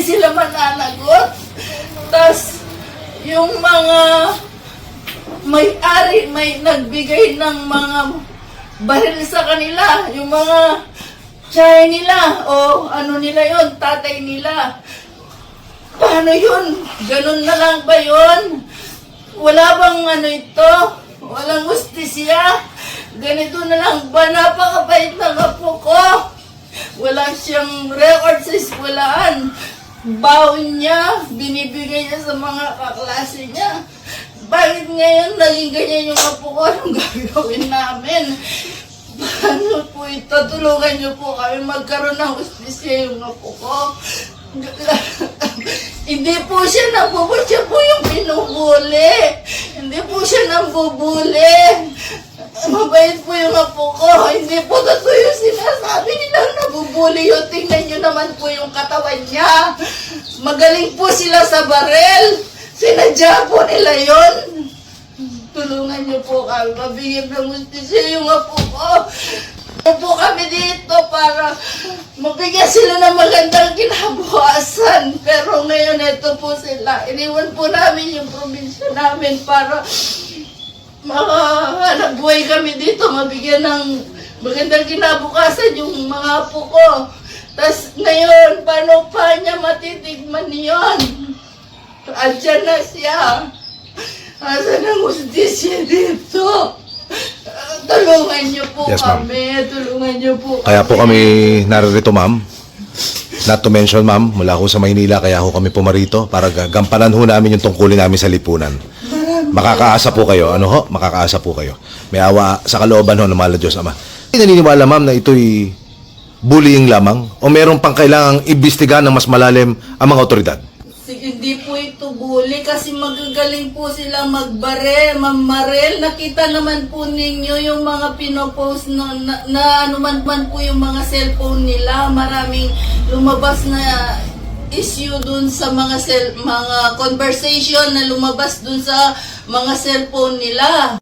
hindi sila mananagot. Tas yung mga may-ari, may nagbigay ng mga baril sa kanila, yung mga tsay nila, o ano nila yon, tatay nila. Paano yun? Ganun na lang ba yun? Wala bang ano ito? Walang justisya? Ganito na lang ba? Napakabait ng apo ko. Wala siyang record sa eskwelahan. Baon niya, binibigay niya sa mga kaklase niya. Bakit ngayon naging ganyan yung apo ko? Anong gagawin namin? Paano po ito? Tulungan niyo po kami magkaroon ng justisya yung apo ko. Hindi po siya nabubuli, siya po yung binubuli. Hindi po siya nabubuli. Mabait po yung apo ko. Hindi po totoo yung sinasabi nilang nabubuli yun. Tingnan nyo naman po yung katawan niya. Magaling po sila sa barel. Sinadya po nila yun. Tulungan niyo po kami. Mabigyan ng justisya yung apo ko. Po kami dito para mabigyan sila ng magandang kinabukasan. Pero ngayon, ito po sila. Iniwan po namin yung probinsya namin para makahanap buhay kami dito. Mabigyan ng magandang kinabukasan yung mga apo ko. Tapos ngayon, paano pa niya matitigman yun? Andyan na siya. Asan ang justisya dito? Tulungan niyo po kami. Tulungan niyo po kami. Kaya po kami naririto, ma'am. Not to mention, ma'am, mula ko sa Maynila, kaya ho kami pumarito para gampanan ho namin yung tungkulin namin sa lipunan. Makakaasa po kayo. Ano ho? Makakaasa po kayo. May awa sa kalooban ho ng mahal na Diyos Ama. Hindi naniniwala, ma'am, na ito'y bullying lamang o meron pang kailangang imbestigahan ng mas malalim ang mga otoridad? Hindi po ito bully kasi magagaling po silang magbarel, mamarel. Nakita naman po ninyo yung mga pinopost na ano man po yung mga cellphone nila. Maraming lumabas na issue dun sa mga conversation na lumabas dun sa mga cellphone nila.